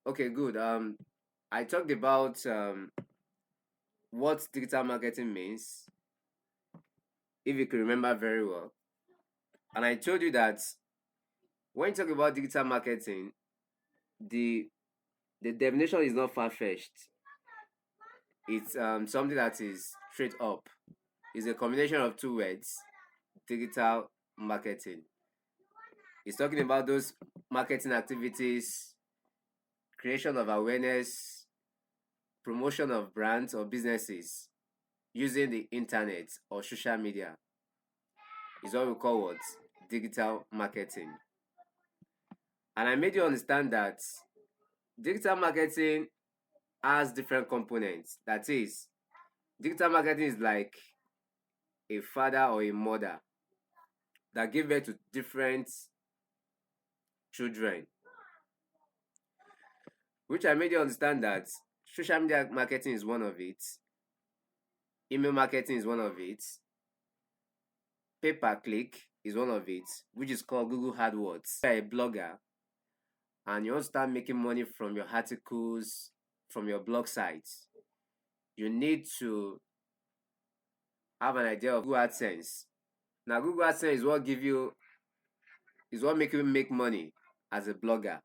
Okay, good. I talked about what digital marketing means, if you can remember very well. And I told you that when you talk about digital marketing, the the definition is not far-fetched. It's something that is straight up. It's a combination of two words, digital marketing. It's talking about those marketing activities, creation of awareness, promotion of brands or businesses using the internet or social media. Is what we call what? Digital marketing. And I made you understand that digital marketing has different components. That is, digital marketing is like a father or a mother that give birth to different children, which I made you understand that social media marketing is one of it, email marketing is one of it, pay per click is one of it, which is called Google AdWords. If you're a blogger and you want to start making money from your articles, from your blog sites, you need to have an idea of Google AdSense. Now, Google AdSense is what make you make money as a blogger.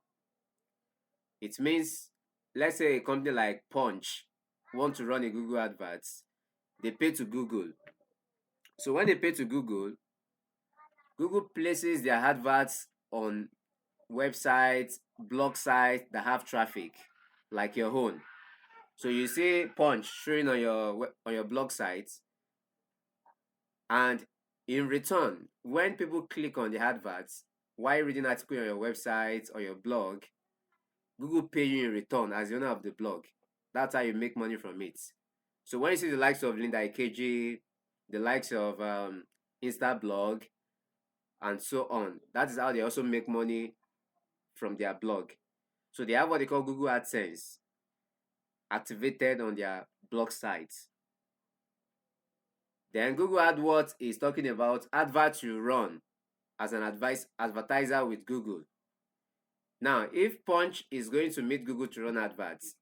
It means, let's say a company like Punch want to run a Google adverts, they pay to Google. So when they pay to Google, Google places their adverts on websites, blog sites that have traffic, like your own. So you see Punch showing on your blog sites, and in return, when people click on the adverts while reading article on your website or your blog, Google pay you in return as the owner of the blog. That's how you make money from it. So when you see the likes of Linda Ikeji, the likes of Instablog, and so on, that is how they also make money from their blog. So they have what they call Google AdSense activated on their blog sites. Then Google AdWords is talking about adverts you run as an advertiser with Google. Now, if Punch is going to meet Google to run adverts,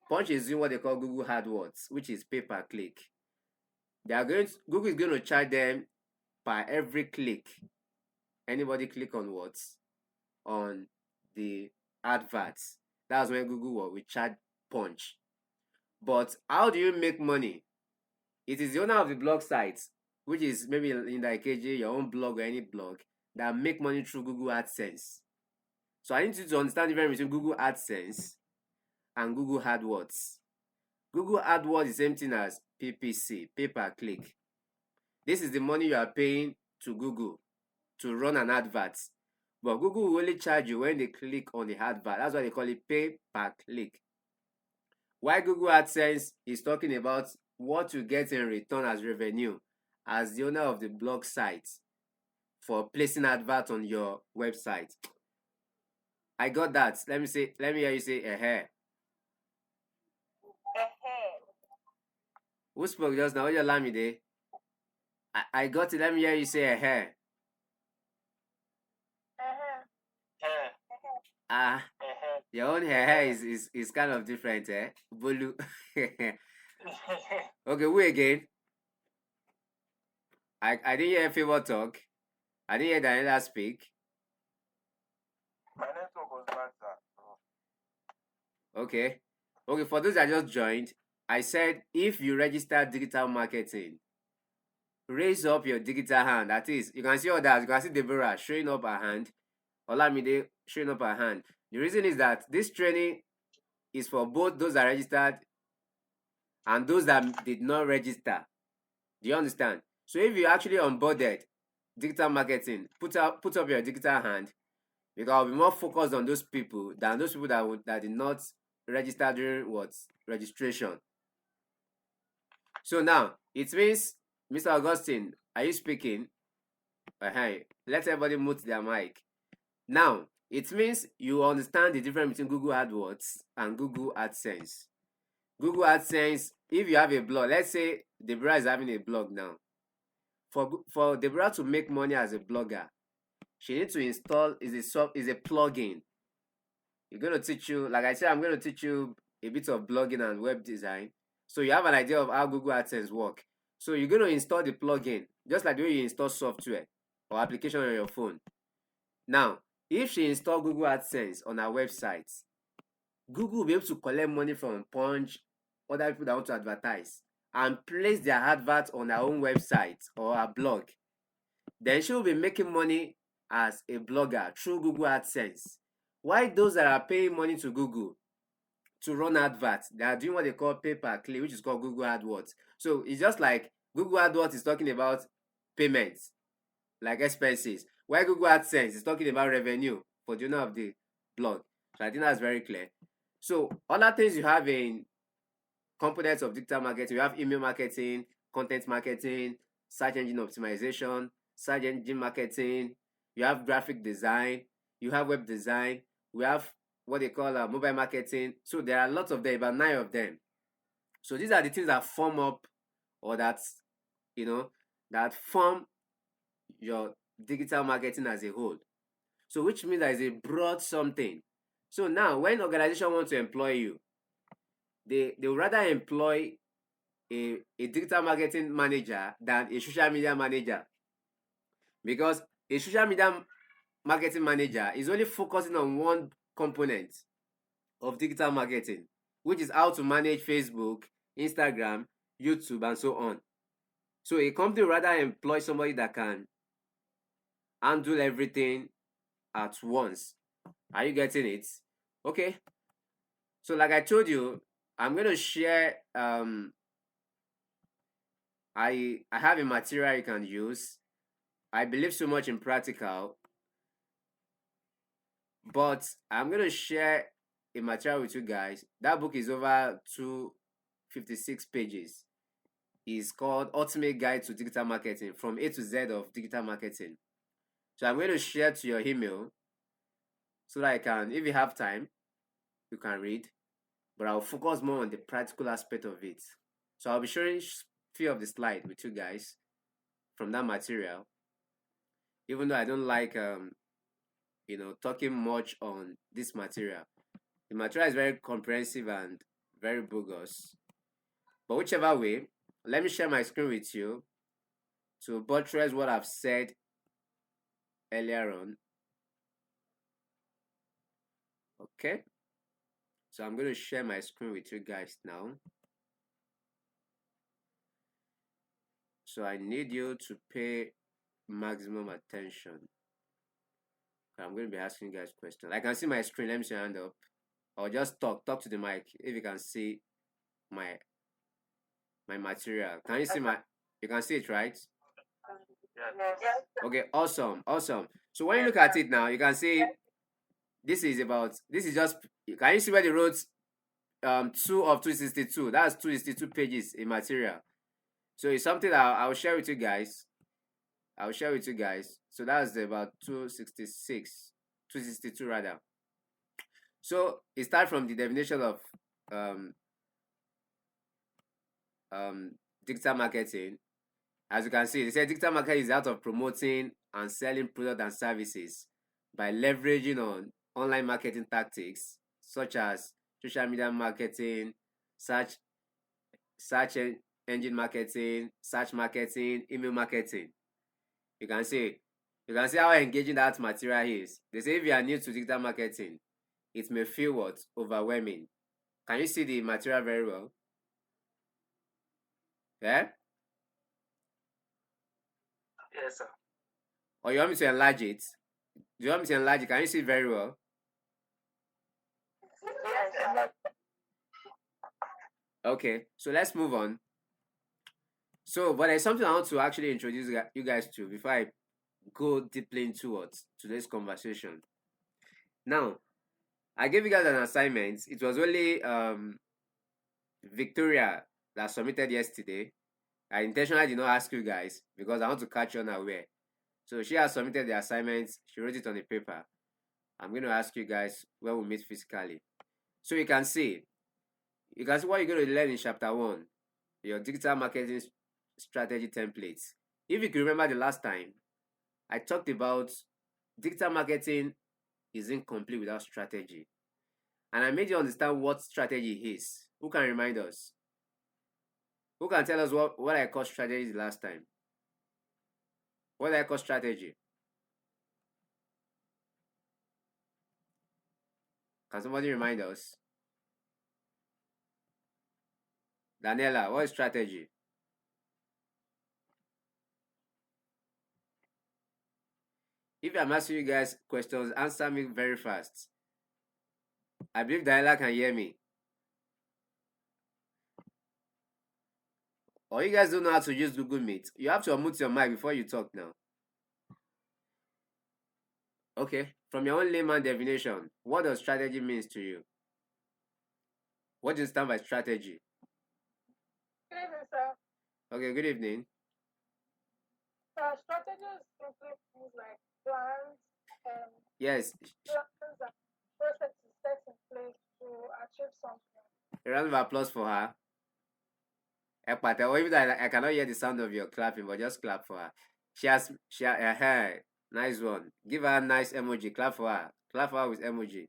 Punch is doing what they call Google AdWords, which is pay per click. Google is going to charge them per every click. Anybody click on what? On the adverts. That's when Google will charge Punch. But how do you make money? It is the owner of the blog site, which is maybe in the Ikeji, your own blog or any blog, that make money through Google AdSense. So I need you to understand the difference between Google AdSense and Google AdWords. Google AdWords is the same thing as PPC, pay per click. This is the money you are paying to Google to run an advert. But Google will only charge you when they click on the advert. That's why they call it pay per click. While Google AdSense is talking about what you get in return as revenue as the owner of the blog site for placing advert on your website. I got that. Let me hear you say Who spoke just now? Your Lamide. I got it. Let me hear you say your own hair is kind of different, Bolu. Okay, who again? I didn't hear Favor talk. I didn't hear Daniela speak. My network was bad, sir. Okay. Okay, for those that just joined, I said if you register digital marketing, raise up your digital hand. That is, you can see all that. You can see Deborah showing up her hand. Olamide showing up her hand. The reason is that this training is for both those that registered and those that did not register. Do you understand? So if you actually onboarded digital marketing, put up your digital hand, because I'll be more focused on those people than those people that did not register during registration. So now it means, Mr. Augustine, are you speaking? Let everybody mute their mic. Now it means you understand the difference between Google AdWords and Google AdSense. Google AdSense, if you have a blog, let's say Deborah is having a blog now. For Deborah to make money as a blogger, she needs to install is a plugin You're going to teach you, like I said, I'm going to teach you a bit of blogging and web design. So you have an idea of how Google AdSense work. So you're going to install the plugin, just like the way you install software or application on your phone. Now, if she install Google AdSense on our website, Google will be able to collect money from Punch, other people that want to advertise, and place their advert on our own website or our blog. Then she will be making money as a blogger through Google AdSense. Why those that are paying money to Google to run adverts, they are doing what they call pay-per-click, which is called Google AdWords. So it's just like Google AdWords is talking about payments, like expenses, while Google AdSense is talking about revenue for the owner of the blog. So I think that's very clear. So other things you have in components of digital marketing, you have email marketing, content marketing, search engine optimization, search engine marketing, you have graphic design, you have web design, we have what they call mobile marketing. So there are lots of them, about 9 of them. So these are the things that form up, or that that form your digital marketing as a whole. So which means that is a broad something. So now when organization want to employ you, they would rather employ a digital marketing manager than a social media manager, because a social media marketing manager is only focusing on one component of digital marketing, which is how to manage Facebook, Instagram, YouTube, and so on. So a company would rather employ somebody that can handle everything at once. Are you getting it? Okay. So like I told you, I'm going to share I have a material you can use. I believe so much in practical, but I'm going to share a material with you guys. That book is over 256 pages. It's called Ultimate Guide to Digital Marketing, from A to Z of digital marketing. So I'm going to share to your email so that I can, if you have time, you can read. But I'll focus more on the practical aspect of it. So I'll be sharing few of the slides with you guys from that material. Even though I don't like talking much on this material. The material is very comprehensive and very bogus. But whichever way, let me share my screen with you to buttress what I've said earlier on. Okay. So I'm going to share my screen with you guys now. So I need you to pay maximum attention. I'm going to be asking you guys questions. I can see my screen. Let me see your hand up. Or just talk to the mic if you can see my material. Can you see you can see it, right? Yes. Okay, awesome. So when you look at it now, you can see this is just, can you see where they wrote 2 of 262? That's 262 pages in material. So it's something that I'll share with you guys. So that's about 262 rather. So it starts from the definition of digital marketing. As you can see, they say digital marketing is the art of promoting and selling products and services by leveraging on online marketing tactics such as social media marketing, search engine marketing, search marketing, email marketing. You can see how engaging that material is. They say if you are new to digital marketing, it may feel what? Overwhelming. Can you see the material very well? Yeah? Yes, sir. Or you want me to enlarge it? Do you want me to enlarge it? Can you see it very well? Yes, sir. Okay, so let's move on. So, but there's something I want to actually introduce you guys to before I go deeply into today's conversation. Now, I gave you guys an assignment. It was only Victoria that submitted yesterday. I intentionally did not ask you guys because I want to catch you unaware. So she has submitted the assignment. She wrote it on the paper. I'm going to ask you guys when we meet physically. So you can see what you're going to learn in chapter 1, your digital marketing strategy templates. If you can remember the last time, I talked about digital marketing is incomplete without strategy. And I made you understand what strategy is. Who can remind us? Who can tell us what I called strategy the last time? What I call strategy? Can somebody remind us? Daniela, what is strategy? If I'm asking you guys questions, answer me very fast. I believe Daniela can hear me. Or you guys don't know how to use Google Meet. You have to unmute your mic before you talk now. Okay, from your own layman definition, what does strategy means to you? What do you stand by strategy? Good evening, sir. Okay, good evening. Strategies include things like plans and Yes, plans and processes set in place to achieve something. a round of applause for her. Even though I cannot hear the sound of your clapping, but just clap for her. Nice one. Give her a nice emoji. Clap for her. Clap for her with emoji.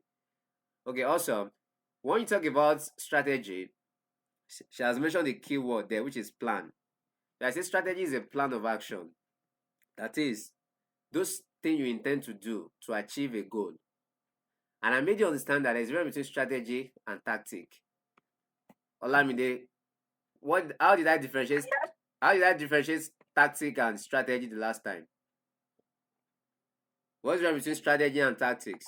Okay, awesome. When you talk about strategy, she has mentioned the key word there, which is plan. I say strategy is a plan of action. That is, those things you intend to do to achieve a goal. And I made you understand that there's a difference between strategy and tactic. Olamide, how did I differentiate? How did I differentiate tactic and strategy the last time? What's the difference between strategy and tactics?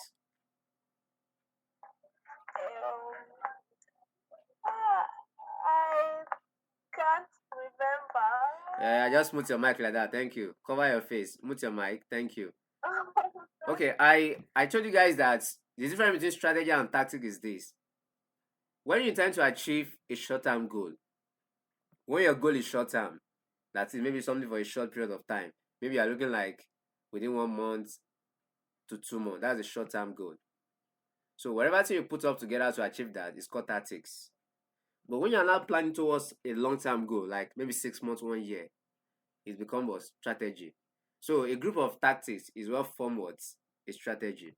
I can't remember. I just mute your mic like that. Thank you. Cover your face. Mute your mic. Thank you. Okay, I told you guys that the difference between strategy and tactic is this. When you intend to achieve a short-term goal, when your goal is short-term, that is maybe something for a short period of time. Maybe you're looking like within 1 month to 2 months. That's a short-term goal. So whatever thing you put up together to achieve that is called tactics. But when you're not planning towards a long-term goal, like maybe 6 months, 1 year, it becomes a strategy. So a group of tactics is what forms what a strategy.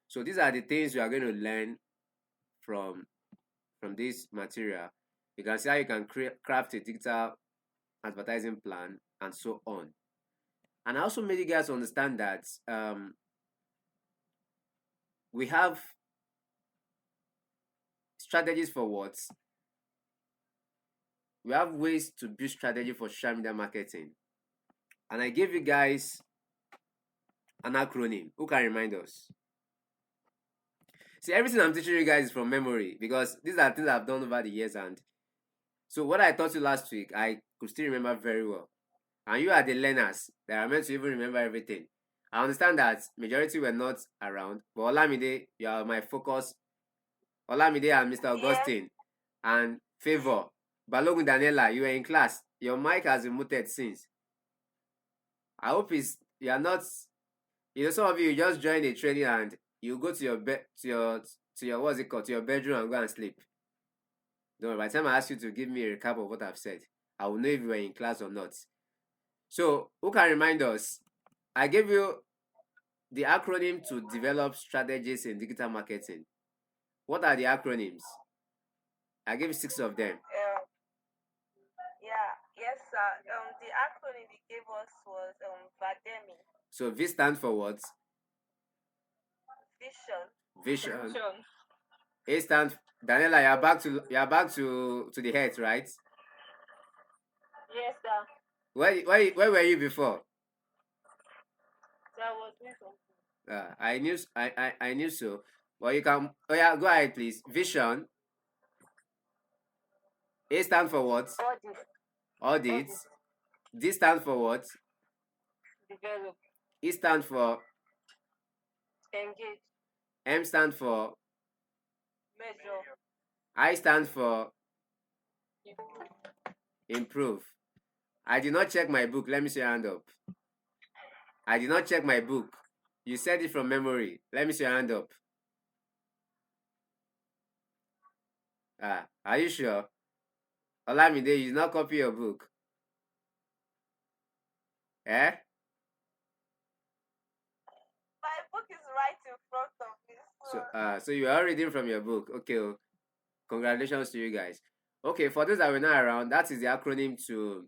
So these are the things you are going to learn from this material. You can see how you can craft a digital advertising plan and so on. And I also made you guys understand that we have strategies for what? We have ways to build strategy for social media marketing. And I gave you guys an acronym. Who can remind us? See, everything I'm teaching you guys is from memory because these are things I've done over the years. And so what I taught you last week, I could still remember very well. And you are the learners that are meant to even remember everything. I understand that majority were not around, but Olamide, you are my focus. Olamide and Mr. Augustine and Favor. Balogun Daniela, you were in class. Your mic has been muted since. I hope you are not. Some of you just joined a training and you go to your bed to your what's it called, to your bedroom and go and sleep. Don't worry, by the time I ask you to give me a recap of what I've said, I will know if you were in class or not. So who can remind us? I gave you the acronym to develop strategies in digital marketing. What are the acronyms? I gave you 6 of them. Yes, sir. The acronym he gave us was VADEMI. So V stands for what? Vision. Vision. A stands. Daniela, you're back to the head, right? Yes, sir. Where were you before? That was me. I knew so. Well, you can. Oh yeah, go ahead, please. Vision. A stands for what? Audit. D stands for what? Develop. E stands for Engage. M stands for Measure. I stands for improve. I did not check my book. Let me see your hand up. I did not check my book. You said it from memory. Let me see your hand up. Are you sure? Olamide, you did not copy your book. My book is right in front of me. So you are reading from your book. Okay, oh, congratulations to you guys. Okay, for those that were not around, that is the acronym to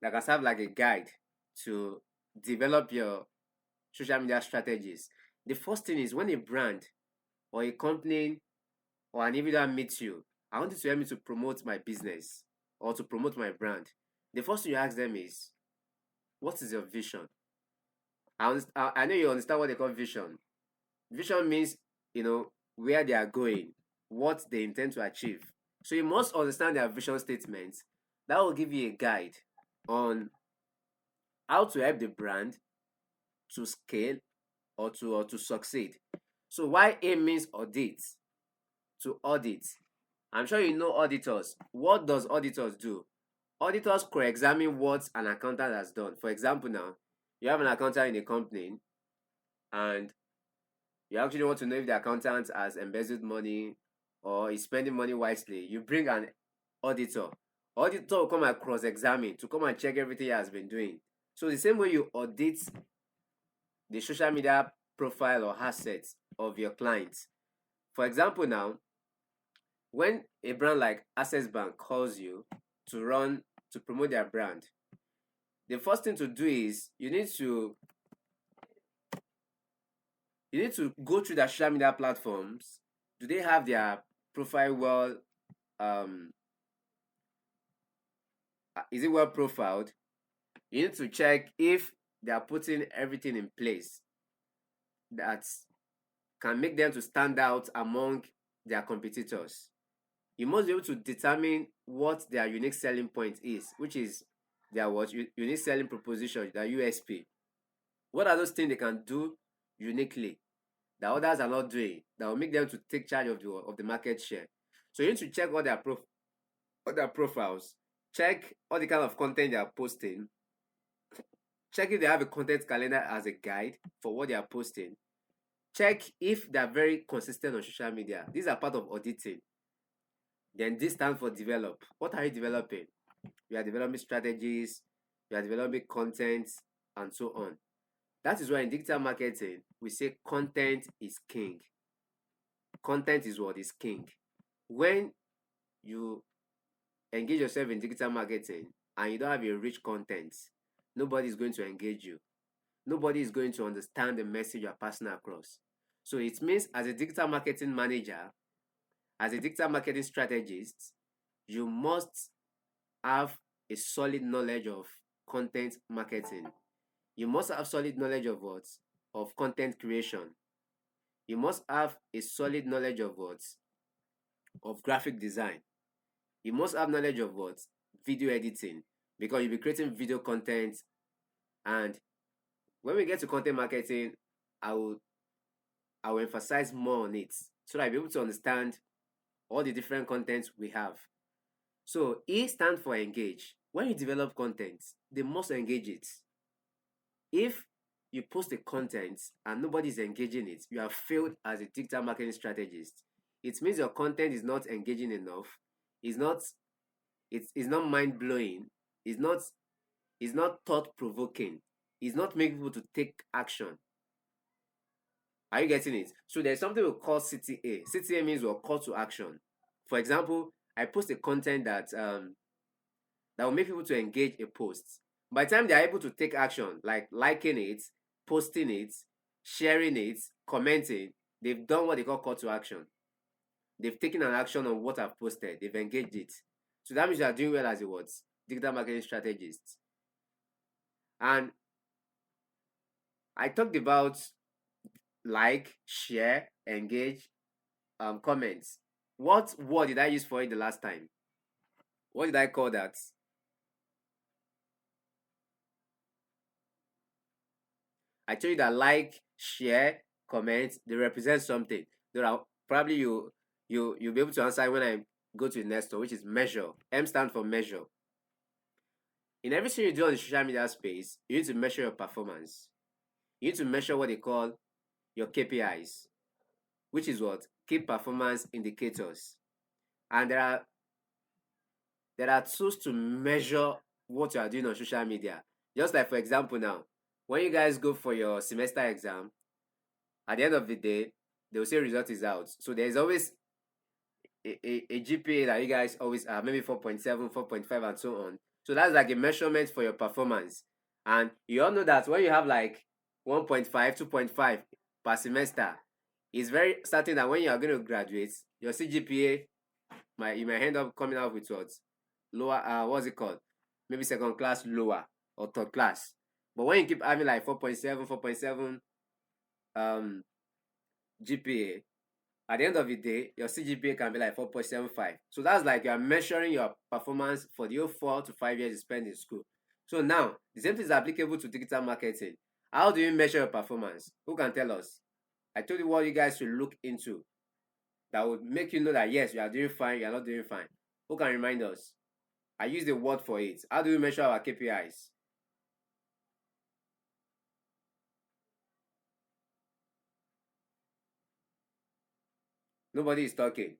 that can serve like a guide to develop your social media strategies. The first thing is when a brand or a company or an individual meets you, I want you to help me to promote my business or to promote my brand. The first thing you ask them is, what is your vision? I know you understand what they call vision. Vision means, where they are going, what they intend to achieve. So you must understand their vision statements. That will give you a guide on how to help the brand to scale or to succeed. So why A means audit, to audit. I'm sure you know auditors. What does auditors do? Auditors co-examine what an accountant has done. For example, now you have an accountant in a company and you actually want to know if the accountant has embezzled money or is spending money wisely. You bring an auditor. Auditor will come and cross-examine to come and check everything he has been doing. So the same way you audit the social media profile or assets of your clients. For example, now, when a brand like Access Bank calls you to promote their brand, the first thing to do is you need to go through their social media platforms. Do they have their profile well? Is it well profiled? You need to check if they are putting everything in place that can make them to stand out among their competitors. You must be able to determine what their unique selling point is, which is their unique selling proposition, their USP. What are those things they can do uniquely that others are not doing that will make them to take charge of the market share? So you need to check all their profiles, check all the kind of content they are posting, check if they have a content calendar as a guide for what they are posting, check if they are very consistent on social media. These are part of auditing. Then this stands for develop. What are you developing? You are developing strategies, you are developing content, and so on. That is why in digital marketing, we say content is king. Content is what is king. When you engage yourself in digital marketing and you don't have a rich content, nobody is going to engage you. Nobody is going to understand the message you are passing across. So it means as a digital marketing manager, as a digital marketing strategist, you must have a solid knowledge of content marketing. You must have solid knowledge of what? Of content creation. You must have a solid knowledge of what? Of graphic design. You must have knowledge of what? Video editing. Because you'll be creating video content. And when we get to content marketing, I will emphasize more on it so that I'll be able to understand all the different contents we have. So E stands for engage. When you develop content, they must engage it. If you post a content and nobody is engaging it, you have failed as a digital marketing strategist. It means your content is not engaging enough. It's not mind-blowing. It's not thought-provoking. It's not making people to take action. Are you getting it? So there's something we call CTA. CTA means we'll call to action. For example, I post a content that will make people to engage a post. By the time they are able to take action, like liking it, posting it, sharing it, commenting, they've done what they call to action. They've taken an action on what I've posted. They've engaged it. So that means you are doing well as a what? Digital marketing strategist. And I talked about like, share, engage, comments. What word did I use for it the last time? What did I call that? I told you that like, share, comment, they represent something. There are probably you'll be able to answer when I go to the next one, which is measure. M stands for measure. In everything you do on the social media space, you need to measure your performance. You need to measure what they call your KPIs, which is what? Key performance indicators. And there are tools to measure what you are doing on social media. Just like, for example, now, when you guys go for your semester exam, At the end of the day, they'll say result is out. So there's always a GPA that you guys always have, maybe 4.7, 4.5, and so on. So that's like a measurement for your performance. And you all know that when you have like 1.5, 2.5 per semester, it's very certain that when you are going to graduate, your CGPA you might end up coming out with what? Lower, what's it called? Maybe second class lower or third class. But when you keep having like 4.7, 4.7 GPA, at the end of the day, your CGPA can be like 4.75. So that's like you are measuring your performance for the whole 4 to 5 years you spend in school. So now, the same thing is applicable to digital marketing. How do you measure your performance? Who can tell us? I told you what you guys should look into that would make you know that yes, you are doing fine, you are not doing fine. Who can remind us? I use the word for it. How do we measure our KPIs? Nobody is talking.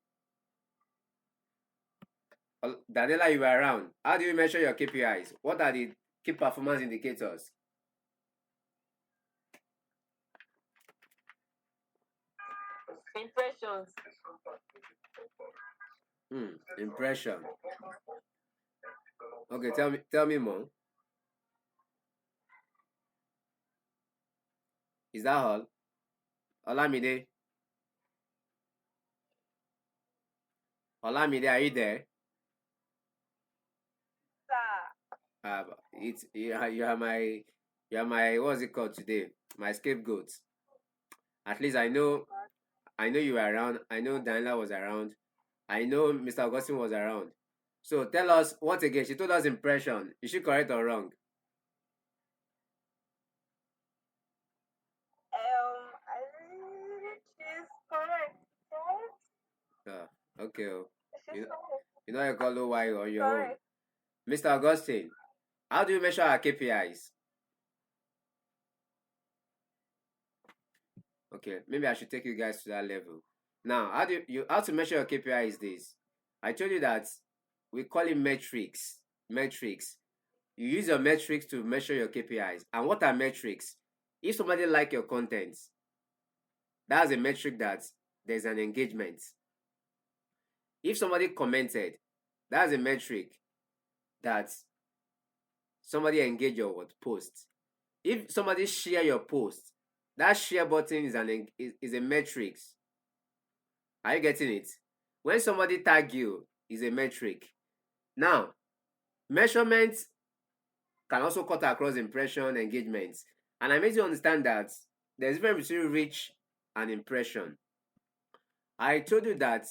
Daniela, you were around. How do you measure your KPIs? What are the key performance indicators? Impressions. Impression. Okay, tell me more. Is that all? Olamide? Olamide, are you there? Sir. It's you are my what's it called today? My scapegoat. At least I know you were around. I know Daniela was around. I know Mr. Augustine was around. So tell us once again. She told us impression. Is she correct or wrong? She's correct. Okay. She's correct. You know you call why on your own. Correct. Mr. Augustine, how do you measure our KPIs? Okay, maybe I should take you guys to that level. Now, how to measure your KPI is this. I told you that we call it metrics. Metrics. You use your metrics to measure your KPIs. And what are metrics? If somebody like your content, that's a metric that there's an engagement. If somebody commented, that's a metric that somebody engaged your post. If somebody share your post, that share button is a metrics. Are you getting it? When somebody tag you, is a metric. Now, measurements can also cut across impression, engagements. And I made you understand that there's a difference between reach and impression. I told you that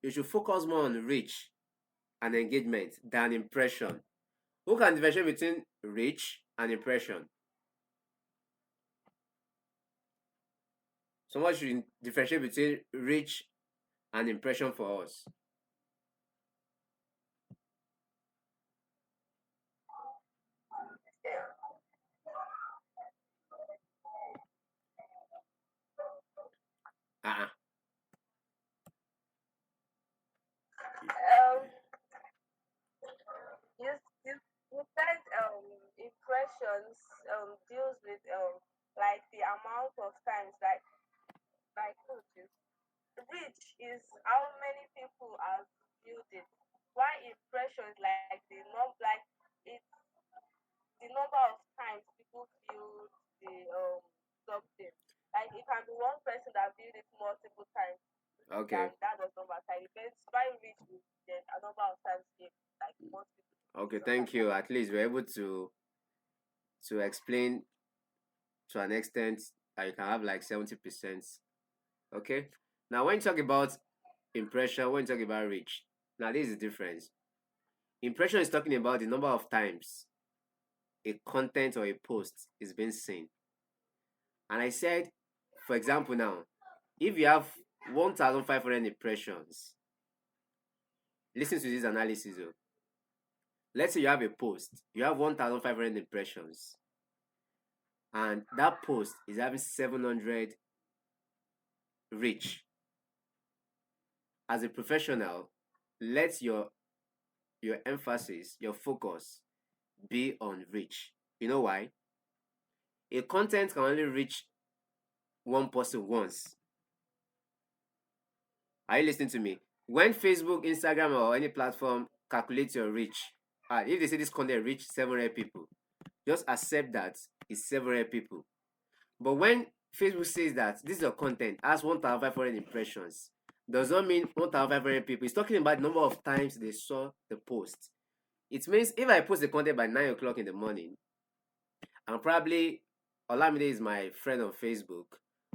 you should focus more on reach and engagement than impression. Who can differentiate between reach and impression? Someone should differentiate between reach and impression for us. Uh-uh. You said impressions deals with like the amount of times like reach is how many people have viewed it. Why impressions like it's the number of times people viewed the something. Like it can be one person that viewed it multiple times. Okay. That does not matter. It depends by reach is a number of times like most people. Okay, thank you. At least we're able to explain to an extent that you can have like 70%. Okay. Now when you talk about impression, when you talk about reach, now this is the difference. Impression is talking about the number of times a content or a post is being seen. And I said, for example, now, if you have 1,500 impressions, listen to this analysis. Let's say you have a post, you have 1,500 impressions, and that post is having 700 reach. As a professional, let your emphasis, your focus be on reach. You know why? A content can only reach one person once. Are you listening to me? When Facebook, Instagram, or any platform calculates your reach, if they say this content reach 700 people, just accept that it's 700 people. But when Facebook says that this is your content has 1,500 impressions, does not mean 1,500 people. It's talking about the number of times they saw the post. It means if I post the content by 9 o'clock in the morning, and probably Olamide is my friend on Facebook,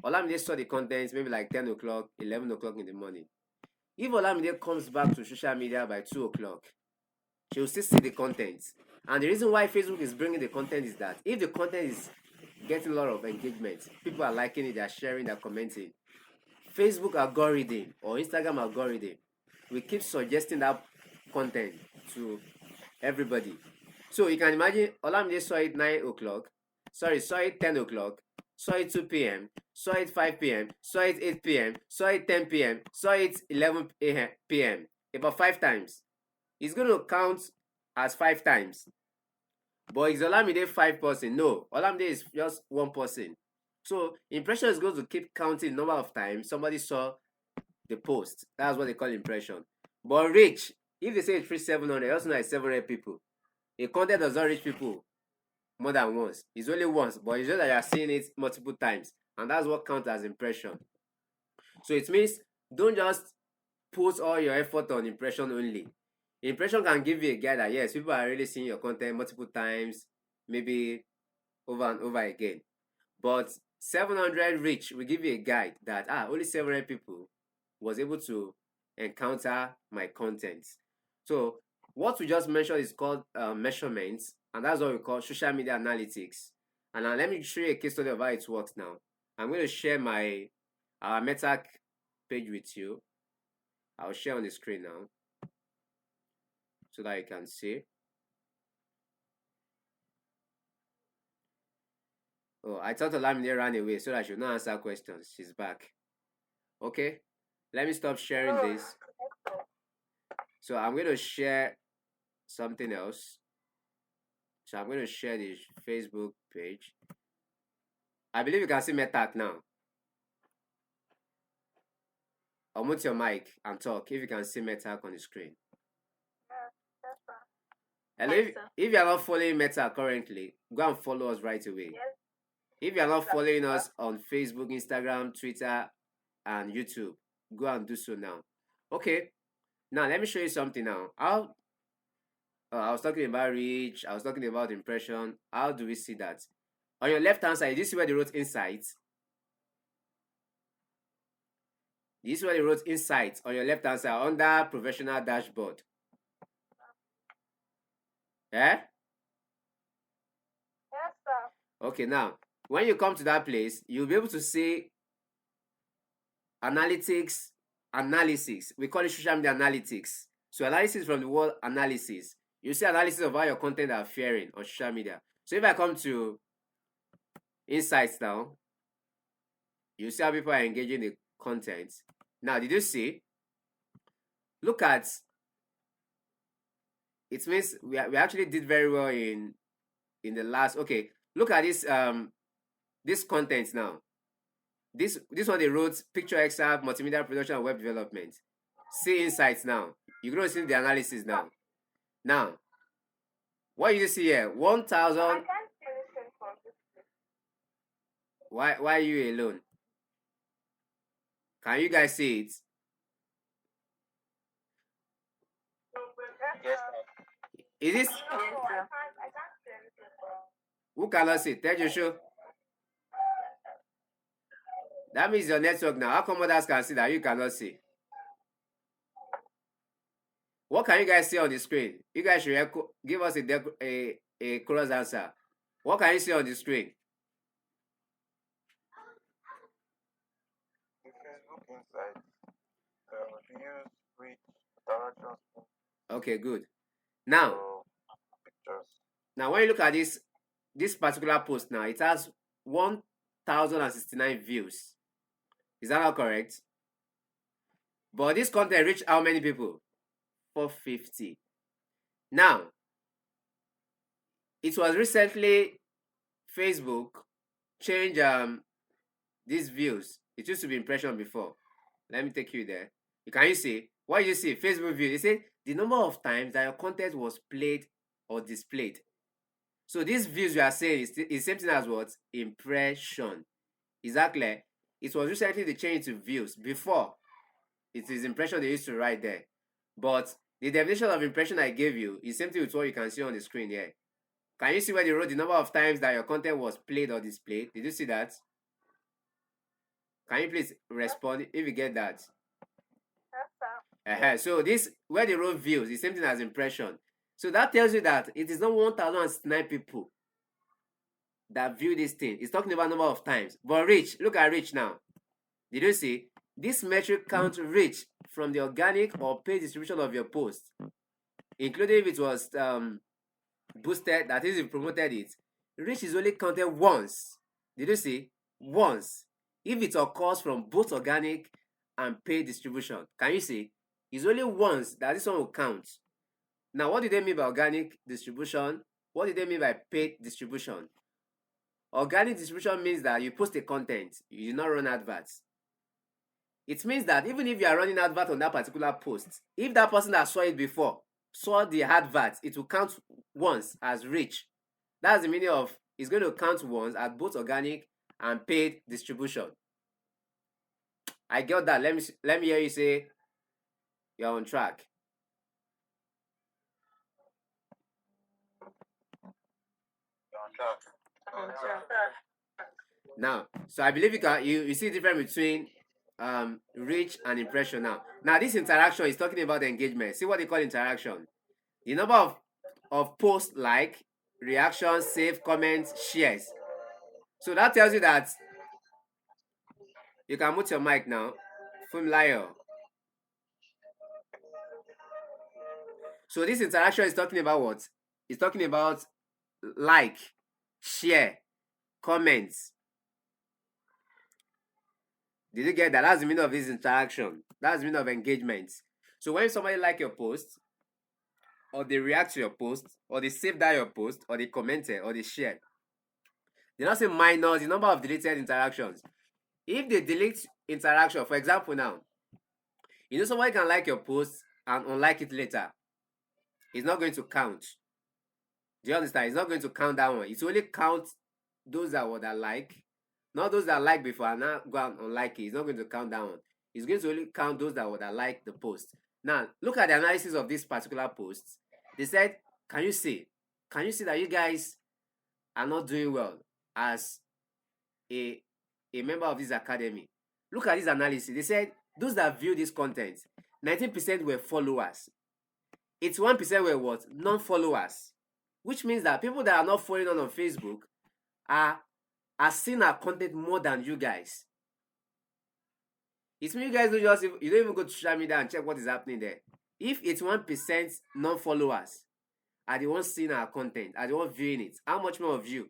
Olamide saw the content maybe like 10 o'clock, 11 o'clock in the morning. If Olamide comes back to social media by 2 o'clock, she will still see the content. And the reason why Facebook is bringing the content is that if the content is getting a lot of engagement, people are liking it, they're sharing, they're commenting, Facebook algorithm or Instagram algorithm will keep suggesting that content to everybody. So you can imagine Olamide saw it 9 o'clock, saw it 10 o'clock, saw it 2 p.m., saw it 5 p.m., saw it 8 p.m., saw it 10 p.m., saw it 11 p.m. About 5 times. It's going to count as 5 times. But is Olamide 5 person? No, Olamide is just 1 person. So impression is going to keep counting the number of times somebody saw the post. That's what they call impression. But reach, if they say it reach 700, also know it's 700 people. A content does not reach people more than once. It's only once, but it's just that you are seeing it multiple times. And that's what counts as impression. So it means don't just put all your effort on impression only. Impression can give you a guide that yes, people are really seeing your content multiple times, maybe over and over again. But 700 reach will give you a guide that only 700 people was able to encounter my content. So what we just mentioned is called measurements, and that's what we call social media analytics. And now let me show you a case study of how it works now. I'm going to share my Meta page with you. I'll share on the screen now so that you can see. Oh, I thought Olamide ran away so that I should not answer questions. She's back. Okay, let me stop sharing this. So I'm going to share something else. So I'm going to share the Facebook page. I believe you can see Meta now. Unmute your mic and talk if you can see Meta on the screen. Hello, if you are not following Meta currently, go and follow us right away. Yes. If you are not following us on Facebook, Instagram, Twitter, and YouTube, go and do so now. Okay, now let me show you something now. I was talking about reach, I was talking about impression. How do we see that? On your left hand side, did you see where they wrote insights? This is where they wrote insights on your left hand side under professional dashboard. Yes, sir. Okay, now when you come to that place, you'll be able to see analytics, analysis. We call it social media analytics. So analysis from the word analysis. You see analysis of how your content are faring on social media. So if I come to insights now, you see how people are engaging the content. Now, did you see? Look at it. Means we actually did very well in the last. Okay, look at this this content now. This one they wrote picture excerpt, multimedia production, and web development. See insights now. You're going to see the analysis now. Now, what you see here? 1,000. I can't see anything from this place. Why are you alone? Can you guys see it? Yes, Is this No, I can't see anything from. who cannot see? Tell Joshua. That means your network now. How come others can see that you cannot see? What can you guys see on the screen? You guys should give us a cross answer. What can you see on the screen? the Facebook insights, views, reach, interactions, Okay, good. Now, pictures. now when you look at this particular post now, it has 1,069 views. Is that not correct? But this content reached how many people? 450. Now, it was recently Facebook changed these views. It used to be impression before. Let me take you there. Can you see? What you see? Facebook view. It said the number of times that your content was played or displayed. So these views you are saying is the same thing as what? Impression. Exactly. It was recently they changed to views. Before, it is impression they used to write there. But the definition of impression I gave you is same thing with what you can see on the screen here. Can you see where they wrote the number of times that your content was played or displayed? Did you see that? Can you please respond if you get that? Yes, sir. So this where they wrote views is same thing as impression. So that tells you that it is not 1,009 people that view this thing. It's talking about number of times. But reach, look at reach now. Did you see? This metric counts reach from the organic or paid distribution of your post, including if it was boosted, that is, if you promoted it. Reach is only counted once. Did you see? Once. If it occurs from both organic and paid distribution. Can you see? It's only once that this one will count. Now, what do they mean by organic distribution? What do they mean by paid distribution? Organic distribution means that you post a content, you do not run adverts. It means that even if you are running advert on that particular post, if that person that saw it before saw the advert, it will count once as reach. That's the meaning of it's going to count once at both organic and paid distribution. I got that. Let me hear you say you're on track. Now, so I believe you see the difference between reach and impression now. Now, this interaction is talking about engagement. See what they call interaction. The number of posts, like, reactions, save, comments, shares. So that tells you that you can mute your mic now. Funmilayo. So this interaction is talking about what? It's talking about like, share, comments. Did you get that? That's the meaning of this interaction. That's the meaning of engagement. So when somebody like your post, or they react to your post, or they save that your post, or they commented, or they share, they not say minus the number of deleted interactions. If they delete interaction, for example now, you know somebody can like your post and unlike it later. It's not going to count. Do you understand? It's not going to count that one. It's only count those that would like, not those that like before and now go and unlike it. It's not going to count that one. It's going to only count those that would like the post. Now, look at the analysis of this particular post. They said, can you see that you guys are not doing well as a member of this academy? Look at this analysis. They said, those that view this content, 19% were followers. 81% were what? Non-followers. Which means that people that are not following on Facebook are seeing our content more than you guys. It means you guys you don't even go to social media and check what is happening there. If 81% non-followers are the ones seeing our content, are the ones viewing it, how much more of you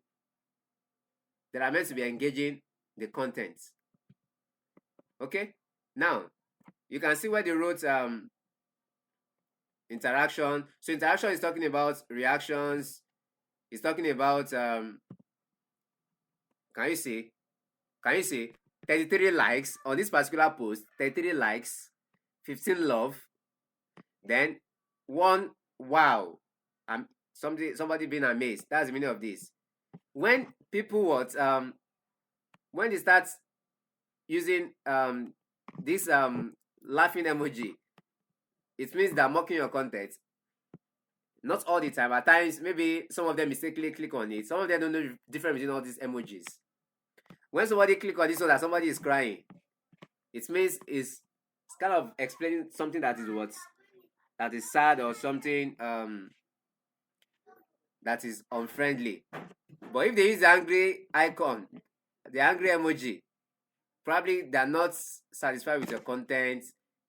that are meant to be engaging the content? Okay? Now, you can see where they wrote interaction. So interaction is talking about reactions. It's talking about can you see 33 likes on this particular post, 33 likes, 15 love, then 1 wow, somebody being amazed. That's the meaning of this. When people when they start using this laughing emoji, it means they're mocking your content. Not all the time. At times, maybe some of them mistakenly click on it. Some of them don't know the difference between all these emojis. When somebody click on this one that somebody is crying, it means it's kind of explaining something that is sad or something that is unfriendly. But if they use the angry icon, the angry emoji, probably they're not satisfied with your content.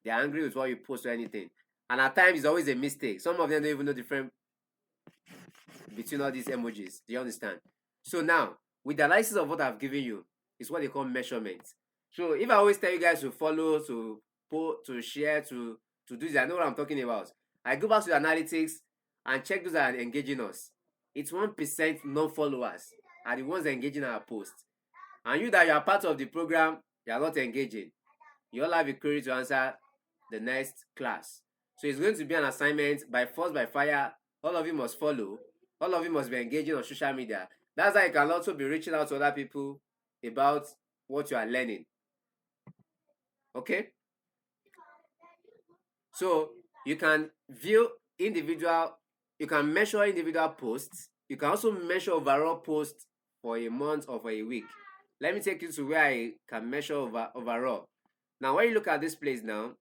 They're angry with what you post or anything. And at times, it's always a mistake. Some of them don't even know the difference between all these emojis. Do you understand? So now, with the analysis of what I've given you, it's what they call measurement. So if I always tell you guys to follow, to post, to share, to do this, I know what I'm talking about. I go back to the analytics and check those that are engaging us. It's 1% non-followers are the ones that are engaging our post. And you that you are part of the program, you are not engaging. You all have a query to answer the next class. So it's going to be an assignment by force, by fire. All of you must follow. All of you must be engaging on social media. That's how you can also be reaching out to other people about what you are learning. Okay? So you can view individual, you can measure individual posts. You can also measure overall posts for a month or for a week. Let me take you to where I can measure overall. Now, when you look at this place now,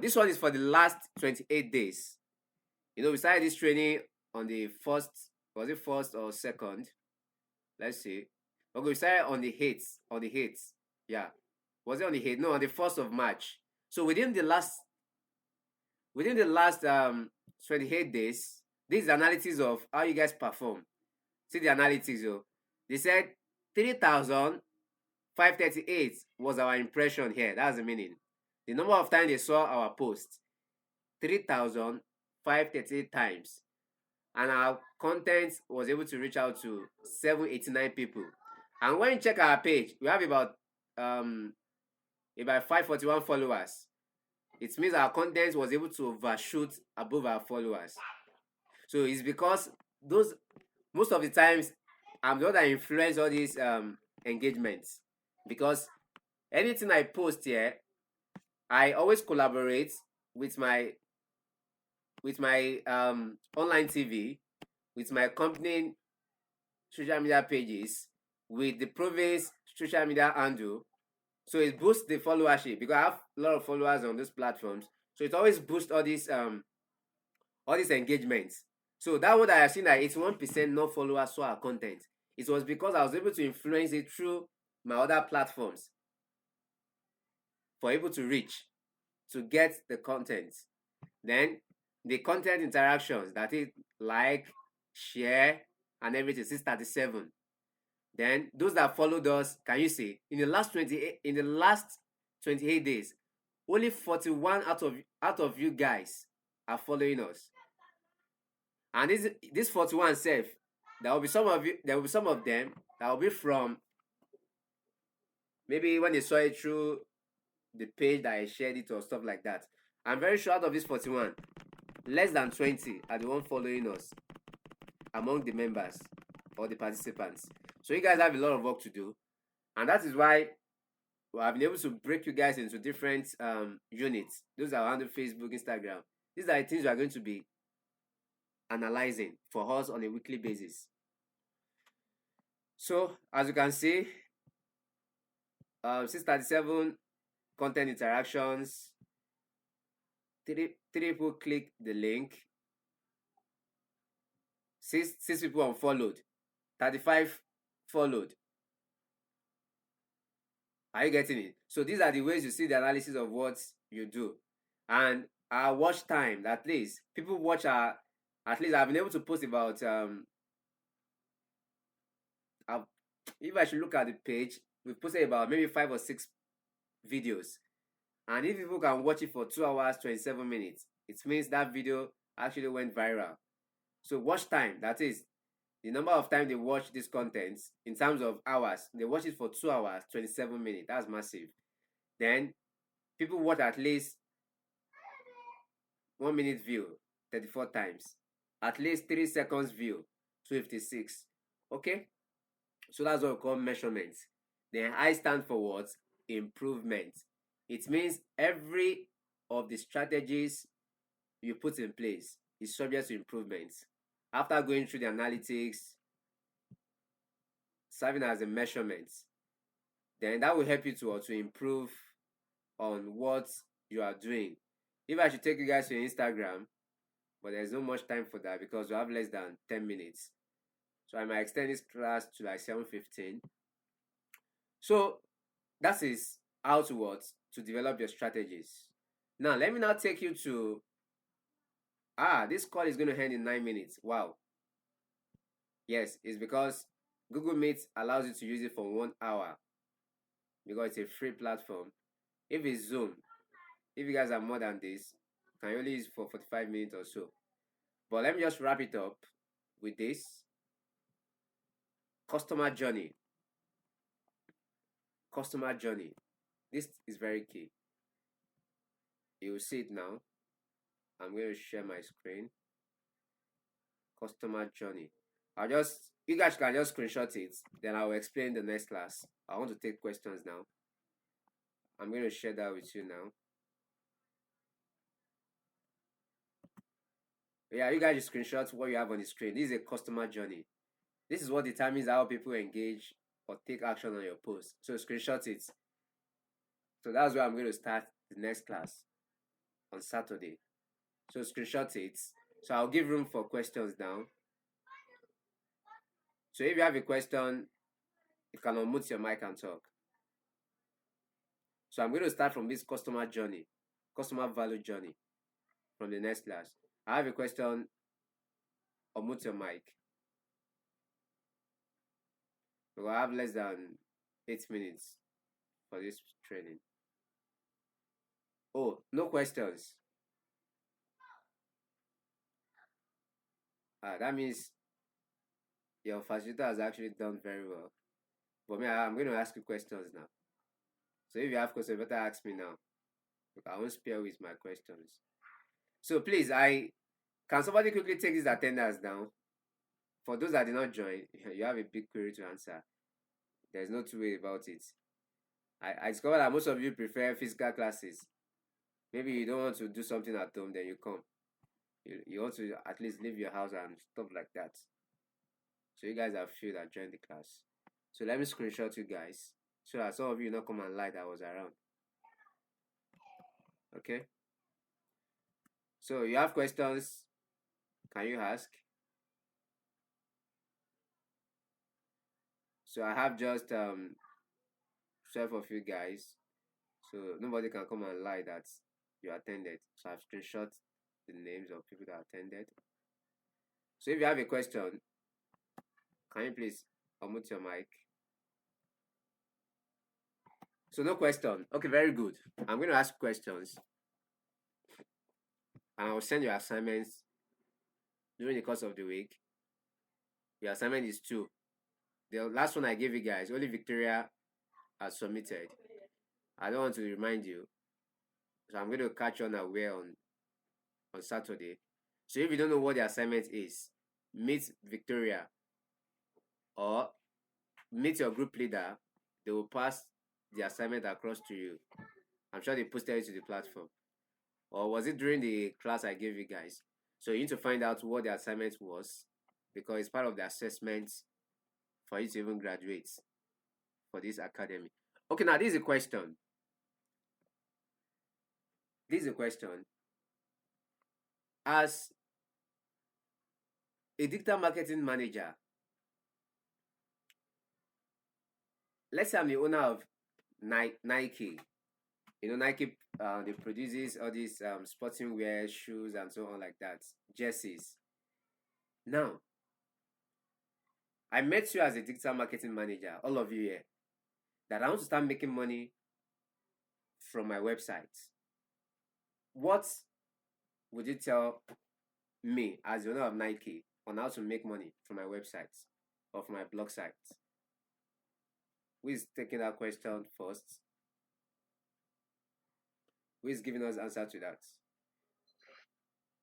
this one is for the last 28 days. You know, we started this training on the first, was it first or second? Let's see. Okay, we started on the 8th. Yeah. Was it on the 8th? No, on the 1st of March. So within the last 28 days, this is analysis of how you guys perform. See the analytics, yo. They said 3,538 was our impression here. That's the meaning. The number of times they saw our post, 3,538 times. And our content was able to reach out to 789 people. And when you check our page, we have about 541 followers. It means our content was able to overshoot above our followers. So it's because most of the times I'm the one that influence all these engagements, because anything I post here, I always collaborate with my online TV, with my company social media pages, with the province social media handle. So it boosts the followership because I have a lot of followers on those platforms. So it always boosts all these engagements. So that one that I have seen that 81% non-followers saw our content. It was because I was able to influence it through my other platforms for able to reach, to get the content. Then the content interactions, that is like, share, and everything, 637. Then those that followed us, can you see in the last 28 days, only 41 out of you guys are following us. And this 41 self, there will be some of them that will be from maybe when they saw it through the page that I shared it or stuff like that. I'm very sure out of this 41, less than 20 are the one following us among the members or the participants. So you guys have a lot of work to do, and that is why I've been able to break you guys into different units. Those are on the Facebook, Instagram. These are the things we are going to be analyzing for us on a weekly basis. So as you can see, 637 content interactions, 3 people click the link, 6 people unfollowed, 35 followed. Are you getting it? So these are the ways you see the analysis of what you do. And our watch time, at least people watch our, at least I've been able to post about if I should look at the page, we've posted about maybe 5 or 6 videos. And if people can watch it for 2 hours 27 minutes, it means that video actually went viral. So watch time, that is the number of time they watch this content in terms of hours. They watch it for 2 hours 27 minutes. That's massive. Then people watch at least 1 minute view 34 times, at least 3 seconds view 256. Okay, so that's what we call measurements. Then I stand for what? Improvement. It means every of the strategies you put in place is subject to improvement. After going through the analytics, serving as a measurement, then that will help you to improve on what you are doing. If I should take you guys to Instagram, but there's no much time for that because we have less than 10 minutes. So I might extend this class to like 7:15. So that is how to develop your strategies. Now let me now take you to this call is going to end in 9 minutes. Wow. Yes, it's because Google Meet allows you to use it for 1 hour because it's a free platform. If it's Zoom, if you guys have more than this, you can only use it for 45 minutes or so. But let me just wrap it up with this. customer journey. Customer journey. This is very key. You will see it now. I'm going to share my screen. Customer journey. You guys can just screenshot it, then I'll explain the next class. I want to take questions now. I'm going to share that with you now. Yeah, you guys just screenshot what you have on the screen. This is a customer journey. This is what determines how people engage or take action on your post. So screenshot it. So that's where I'm going to start the next class on Saturday. So screenshot it. So I'll give room for questions now. So if you have a question, you can unmute your mic and talk. So I'm going to start from this customer journey, customer value journey from the next class. I have a question. Unmute your mic. We will have less than 8 minutes for this training. Oh, no questions. That means your facilitator has actually done very well. But me, I'm going to ask you questions now. So if you have questions, better ask me now. I won't spare with my questions. So please, can somebody quickly take this attendance down? For those that did not join, you have a big query to answer. There's no two way about it. I discovered that most of you prefer physical classes. Maybe you don't want to do something at home, then you come. You want to at least leave your house and stuff like that. So you guys are few that joined the class. So let me screenshot you guys so that some of you not come and lie that I was around. Okay. So you have questions? Can you ask? So I have just 12 of you guys. So nobody can come and lie that you attended. So I've screenshot the names of people that attended. So if you have a question, can you please unmute your mic? So no question. Okay, very good. I'm going to ask questions. And I will send your assignments during the course of the week. Your assignment is 2. The last one I gave you guys, only Victoria has submitted. I don't want to remind you. So I'm going to catch on aware on Saturday. So if you don't know what the assignment is, meet Victoria or meet your group leader. They will pass the assignment across to you. I'm sure they posted it to the platform. Or was it during the class I gave you guys? So you need to find out what the assignment was, because it's part of the assessment for you to even graduate for this academy. Okay, now this is a question. As a digital marketing manager, let's say I'm the owner of Nike. You know, Nike, they produces all these sporting wear, shoes, and so on like that, jerseys. Now, I met you as a digital marketing manager, all of you here, that I want to start making money from my website. What would you tell me as the owner of Nike on how to make money from my website or from my blog site? Who is taking that question first? Who is giving us answer to that?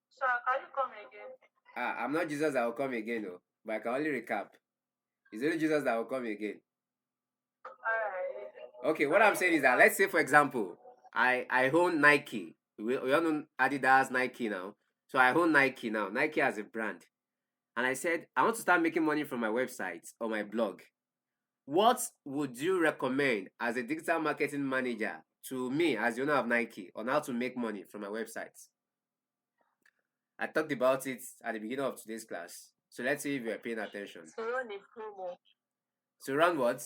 Sir, can you come again? I'm not Jesus that will come again, no, but I can only recap. It's only Jesus that will come again. Okay, what I'm saying is that, let's say, for example, I own Nike. We all know Adidas, Nike now. So I own Nike now. Nike as a brand. And I said, I want to start making money from my website or my blog. What would you recommend as a digital marketing manager to me as the owner of Nike on how to make money from my website? I talked about it at the beginning of today's class. So let's see if you're paying attention. So run a promo. So run what?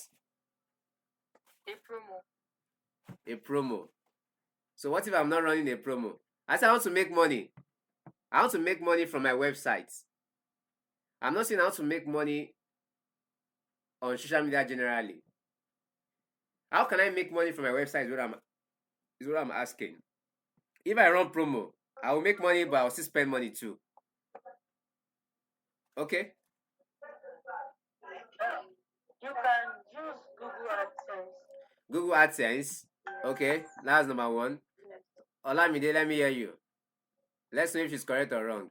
A promo. A promo. So what if I'm not running a promo? I said I want to make money. I want to make money from my website. I'm not saying I want to make money on social media generally. How can I make money from my website is what I'm asking. If I run promo, I will make money, but I'll still spend money too. Okay? You can use Google AdSense. Google AdSense. Okay, that's number one. Yes. Olamide, let me hear you. Let's know if she's correct or wrong.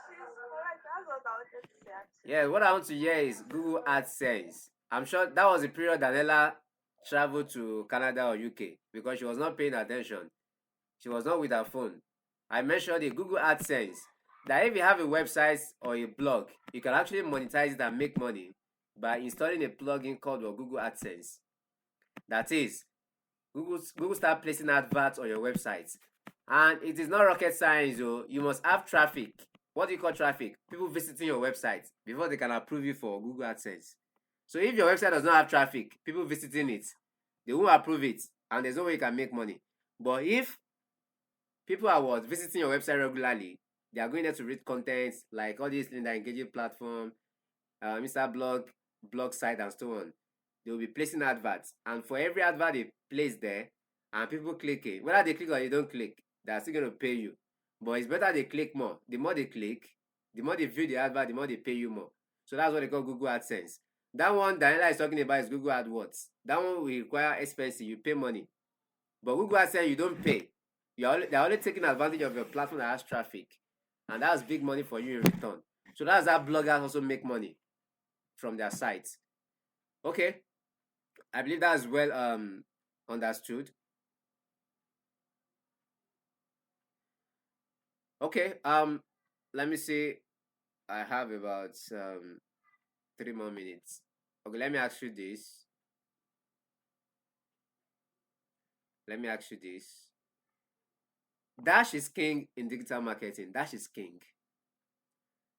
She's correct. That's what I wanted to say actually. Yeah, what I want to hear is Google AdSense. I'm sure that was the period Daniela traveled to Canada or UK because she was not paying attention. She was not with her phone. I mentioned the Google AdSense that if you have a website or a blog, you can actually monetize it and make money by installing a plugin called Google AdSense. That is, Google start placing adverts on your website. And it is not rocket science, though. You must have traffic. What do you call traffic? People visiting your website before they can approve you for Google AdSense. So if your website does not have traffic, people visiting it, they won't approve it, and there's no way you can make money. But if people are visiting your website regularly, they are going there to read content like all these things that engaging platform, Mr. blog site, and so on. They will be placing adverts, and for every advert they place there, and people click it, whether they click or they don't click, they are still going to pay you. But it's better they click more. The more they click, the more they view the advert, the more they pay you more. So that's what they call Google AdSense. That one Daniela is talking about is Google AdWords. That one will require expensive. You pay money. But Google AdSense, you don't pay. They're only taking advantage of your platform that has traffic. And that's big money for you in return. So that's how bloggers also make money from their sites. Okay. I believe that's well understood. Okay. Let me see. I have about 3 more minutes. Okay, let me ask you this. Dash is king in digital marketing. Dash is king.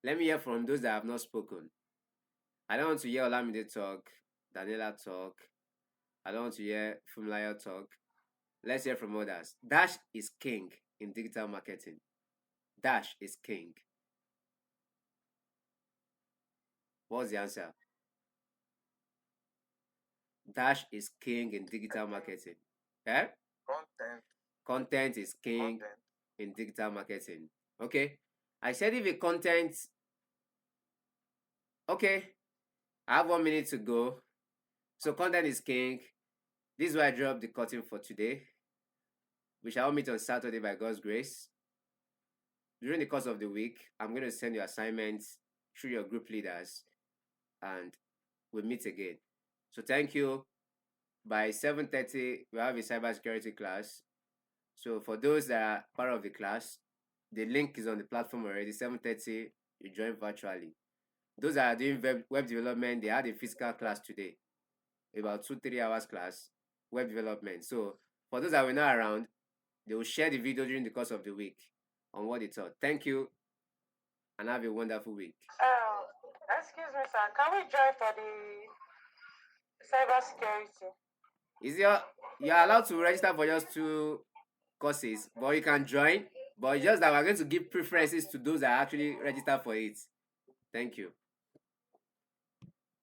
Let me hear from those that have not spoken. I don't want to hear Olamide talk, Daniela talk. I don't want to hear Funmilayo talk. Let's hear from others. Dash is king in digital marketing. Dash is king. What's the answer? Dash is king in digital marketing. Eh? Content is king in digital marketing. Okay. I said if a content. Okay. I have 1 minute to go. So content is king. This is where I drop the curtain for today. We shall meet on Saturday by God's grace. During the course of the week, I'm going to send you assignments through your group leaders, and we'll meet again. So thank you. By 7:30, we have a cybersecurity class. So for those that are part of the class, the link is on the platform already. 7:30, you join virtually. Those that are doing web development, they had a physical class today, about 2-3 hours class, web development. So for those that were not around, they will share the video during the course of the week on what they taught. Thank you, and have a wonderful week. Excuse me, sir. Can we join for the cybersecurity? You're allowed to register for just 2 courses, but you can join. But it's just that we're going to give preferences to those that actually register for it. Thank you.